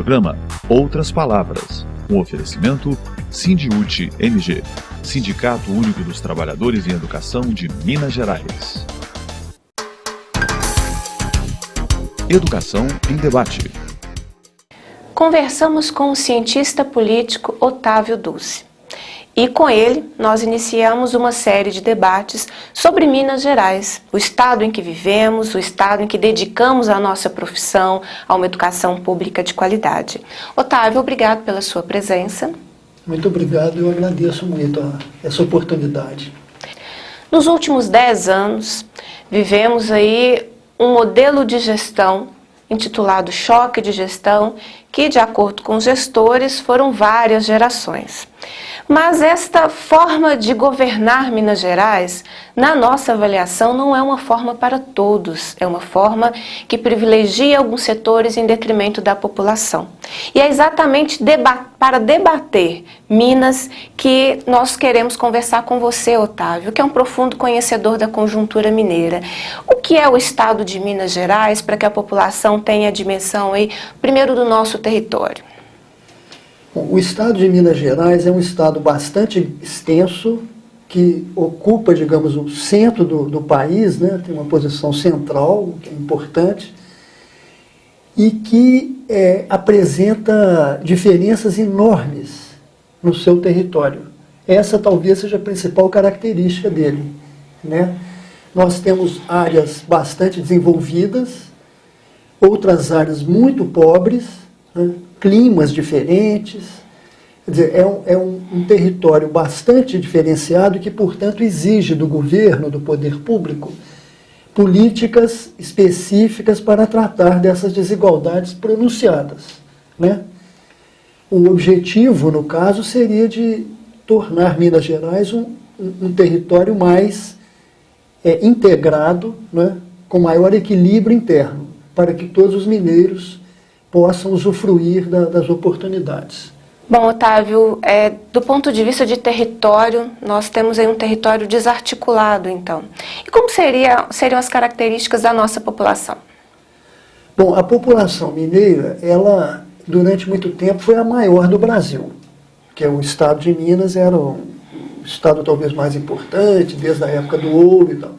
Programa Outras Palavras, um oferecimento Sindiúte MG, Sindicato Único dos Trabalhadores em Educação de Minas Gerais. Educação em Debate. Conversamos com o cientista político Otávio Dulci. E com ele, nós iniciamos uma série de debates sobre Minas Gerais, o estado em que vivemos, o estado em que dedicamos a nossa profissão a uma educação pública de qualidade. Otávio, obrigado pela sua presença. Muito obrigado, eu agradeço muito essa oportunidade. Nos últimos 10 anos, vivemos aí um modelo de gestão intitulado Choque de Gestão, que, de acordo com os gestores, foram várias gerações. Mas esta forma de governar Minas Gerais, na nossa avaliação, não é uma forma para todos, é uma forma que privilegia alguns setores em detrimento da população. E é exatamente para debater Minas que nós queremos conversar com você, Otávio, que é um profundo conhecedor da conjuntura mineira. O que é o estado de Minas Gerais, para que a população tenha a dimensão aí, primeiro, do nosso território? Bom, o estado de Minas Gerais é um estado bastante extenso, que ocupa, digamos, o centro do país, né? Tem uma posição central, que é importante, e que apresenta diferenças enormes no seu território. Essa talvez seja a principal característica dele, né? Nós temos áreas bastante desenvolvidas, outras áreas muito pobres, né? Climas diferentes, quer dizer, é um território bastante diferenciado que, portanto, exige do governo, do poder público, políticas específicas para tratar dessas desigualdades pronunciadas, né? O objetivo, no caso, seria de tornar Minas Gerais um território mais integrado, né? Com maior equilíbrio interno, para que todos os mineiros possam usufruir das oportunidades. Bom, Otávio, do ponto de vista de território, nós temos aí um território desarticulado, então. E como seriam as características da nossa população? Bom, a população mineira, ela, durante muito tempo, foi a maior do Brasil, que o estado de Minas era o estado talvez mais importante, desde a época do ouro e tal.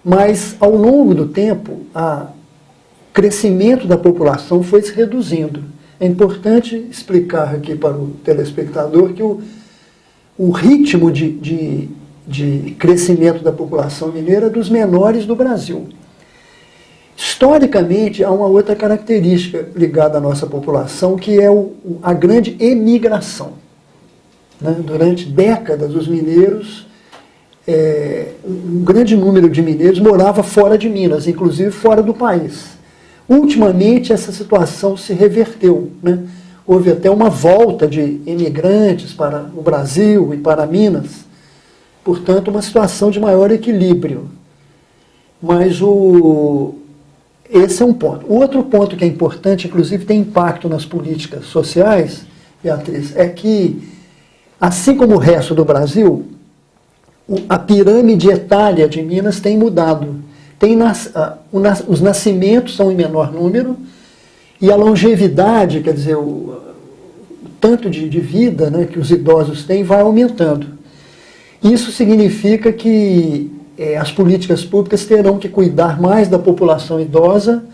Mas, ao longo do tempo, o crescimento da população foi se reduzindo. É importante explicar aqui para o telespectador que o ritmo de crescimento da população mineira é dos menores do Brasil. Historicamente, há uma outra característica ligada à nossa população, que é a grande emigração, né? Durante décadas, os mineiros, um grande número de mineiros morava fora de Minas, inclusive fora do país. Ultimamente, essa situação se reverteu, né? Houve até uma volta de imigrantes para o Brasil e para Minas, portanto, uma situação de maior equilíbrio. Mas esse é um ponto. O outro ponto que é importante, inclusive tem impacto nas políticas sociais, Beatriz, é que, assim como o resto do Brasil, a pirâmide etária de Minas tem mudado. Os nascimentos são em menor número e a longevidade, quer dizer, o tanto de vida, né, que os idosos têm, vai aumentando. Isso significa que as políticas públicas terão que cuidar mais da população idosa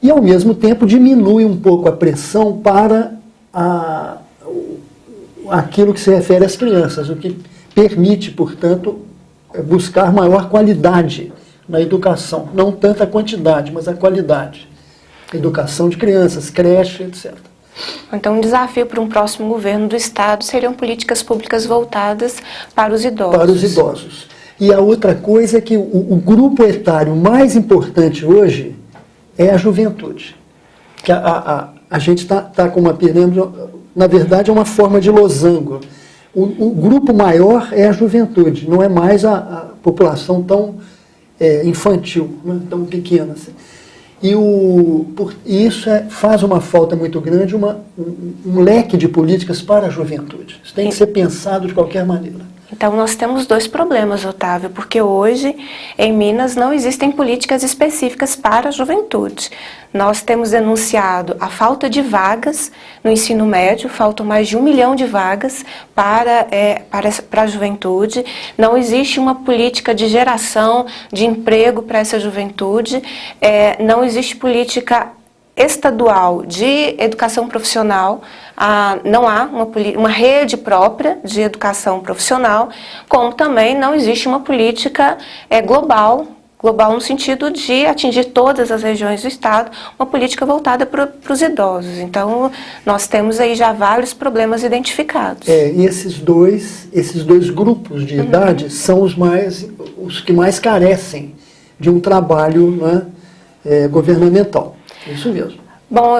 e, ao mesmo tempo, diminui um pouco a pressão para aquilo que se refere às crianças, o que permite, portanto, buscar maior qualidade na educação, não tanto a quantidade, mas a qualidade. Educação de crianças, creche, etc. Então, um desafio para um próximo governo do Estado seriam políticas públicas voltadas para os idosos. Para os idosos. E a outra coisa é que o grupo etário mais importante hoje é a juventude. Que a gente está com uma pirâmide, na verdade é uma forma de losango. O grupo maior é a juventude, não é mais a população tão infantil, né, tão pequena. Assim. E isso faz uma falta muito grande, um leque de políticas para a juventude. Isso tem que ser pensado de qualquer maneira. Então nós temos dois problemas, Otávio, porque hoje em Minas não existem políticas específicas para a juventude. Nós temos denunciado a falta de vagas no ensino médio, faltam mais de 1 milhão de vagas para a juventude. Não existe uma política de geração de emprego para essa juventude, não existe política estadual de educação profissional, não há uma rede própria de educação profissional, como também não existe uma política global no sentido de atingir todas as regiões do estado, uma política voltada para os idosos. Então, nós temos aí já vários problemas identificados. E esses dois grupos de idade são os que mais carecem de um trabalho, né, governamental. Isso mesmo. Bom,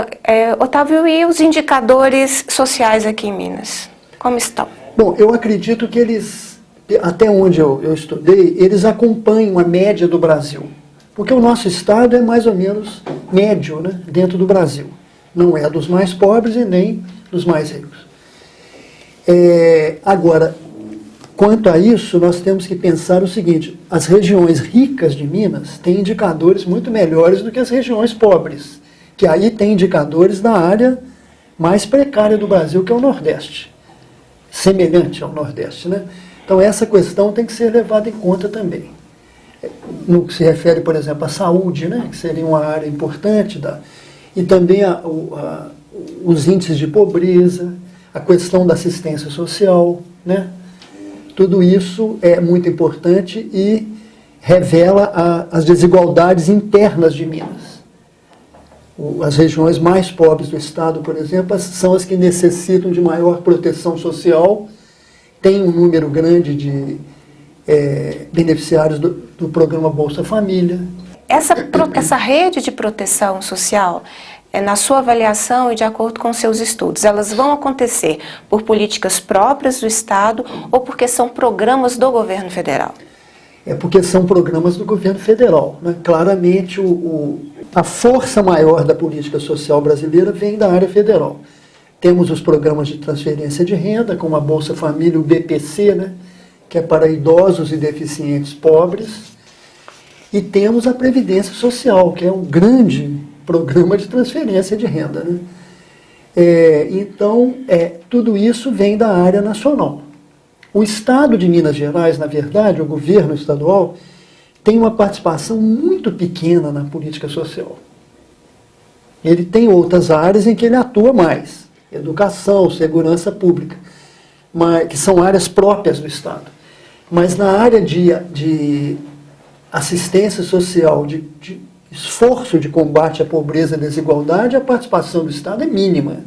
Otávio, e os indicadores sociais aqui em Minas? Como estão? Bom, eu acredito que eles, até onde eu estudei, eles acompanham a média do Brasil. Porque o nosso estado é mais ou menos médio, né, dentro do Brasil. Não é dos mais pobres e nem dos mais ricos. Agora, quanto a isso, nós temos que pensar o seguinte: as regiões ricas de Minas têm indicadores muito melhores do que as regiões pobres, que aí tem indicadores da área mais precária do Brasil, que é o Nordeste, semelhante ao Nordeste, né? Então essa questão tem que ser levada em conta também. No que se refere, por exemplo, à saúde, né, que seria uma área importante, e também os índices de pobreza, a questão da assistência social, né? Tudo isso é muito importante e revela as desigualdades internas de Minas. As regiões mais pobres do estado, por exemplo, são as que necessitam de maior proteção social, tem um número grande de beneficiários do programa Bolsa Família. Essa rede de proteção social, na sua avaliação e de acordo com seus estudos, elas vão acontecer por políticas próprias do estado ou porque são programas do governo federal? É porque são programas do governo federal, né? Claramente, a força maior da política social brasileira vem da área federal. Temos os programas de transferência de renda, como a Bolsa Família, o BPC, né? Que é para idosos e deficientes pobres. E temos a Previdência Social, que é um grande programa de transferência de renda, né? Então, tudo isso vem da área nacional. O Estado de Minas Gerais, na verdade, o governo estadual, tem uma participação muito pequena na política social. Ele tem outras áreas em que ele atua mais. Educação, segurança pública, que são áreas próprias do Estado. Mas na área de assistência social, de esforço de combate à pobreza e desigualdade, a participação do Estado é mínima.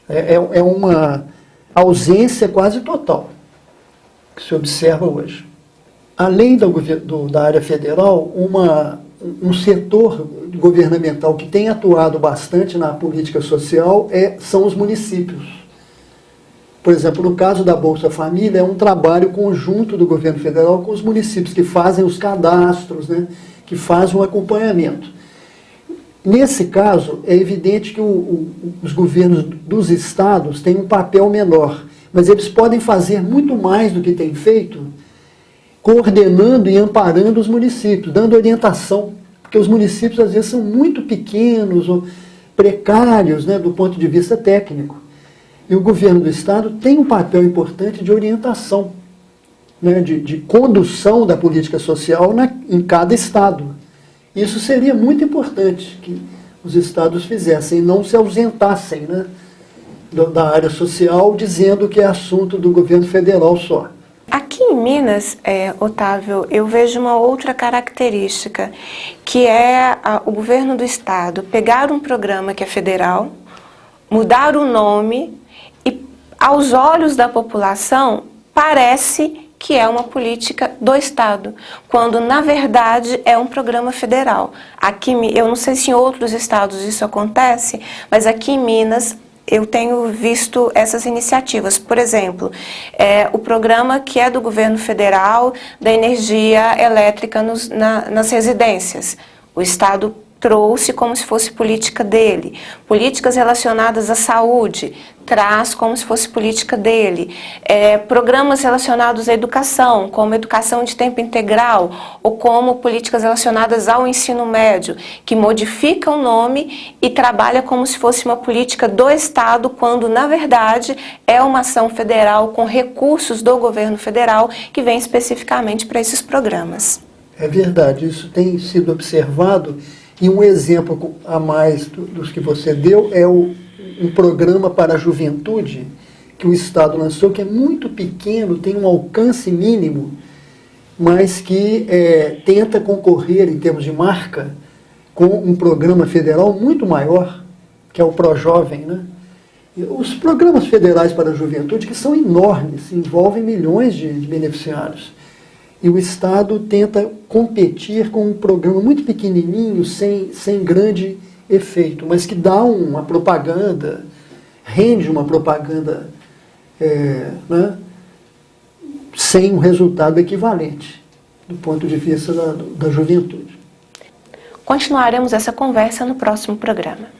É uma ausência quase total que se observa hoje. Além da área federal, um setor governamental que tem atuado bastante na política social são os municípios. Por exemplo, no caso da Bolsa Família, é um trabalho conjunto do governo federal com os municípios que fazem os cadastros, né, que fazem o acompanhamento. Nesse caso, é evidente que os governos dos estados têm um papel menor, mas eles podem fazer muito mais do que têm feito, coordenando e amparando os municípios, dando orientação, porque os municípios às vezes são muito pequenos ou precários, né, do ponto de vista técnico. E o governo do estado tem um papel importante de orientação, né, de condução da política social em cada estado. Isso seria muito importante que os estados fizessem, não se ausentassem, né, da área social, dizendo que é assunto do governo federal só. Aqui em Minas, Otávio, eu vejo uma outra característica, que é o governo do estado pegar um programa que é federal, mudar o nome e, aos olhos da população, parece que é uma política do estado, quando na verdade é um programa federal. Aqui, eu não sei se em outros estados isso acontece, mas aqui em Minas eu tenho visto essas iniciativas. Por exemplo, o programa que é do governo federal da energia elétrica nas residências. O estado trouxe como se fosse política dele. Políticas relacionadas à saúde, traz como se fosse política dele. Programas relacionados à educação, como educação de tempo integral, ou como políticas relacionadas ao ensino médio, que modifica o nome e trabalha como se fosse uma política do Estado, quando, na verdade, é uma ação federal com recursos do governo federal que vem especificamente para esses programas. É verdade, isso tem sido observado. E um exemplo a mais dos que você deu é um programa para a juventude que o Estado lançou, que é muito pequeno, tem um alcance mínimo, mas que tenta concorrer em termos de marca com um programa federal muito maior, que é o ProJovem, né? Os programas federais para a juventude, que são enormes, envolvem milhões de beneficiários. E o Estado tenta competir com um programa muito pequenininho, sem grande efeito, mas que dá uma propaganda, rende uma propaganda né, sem um resultado equivalente, do ponto de vista da juventude. Continuaremos essa conversa no próximo programa.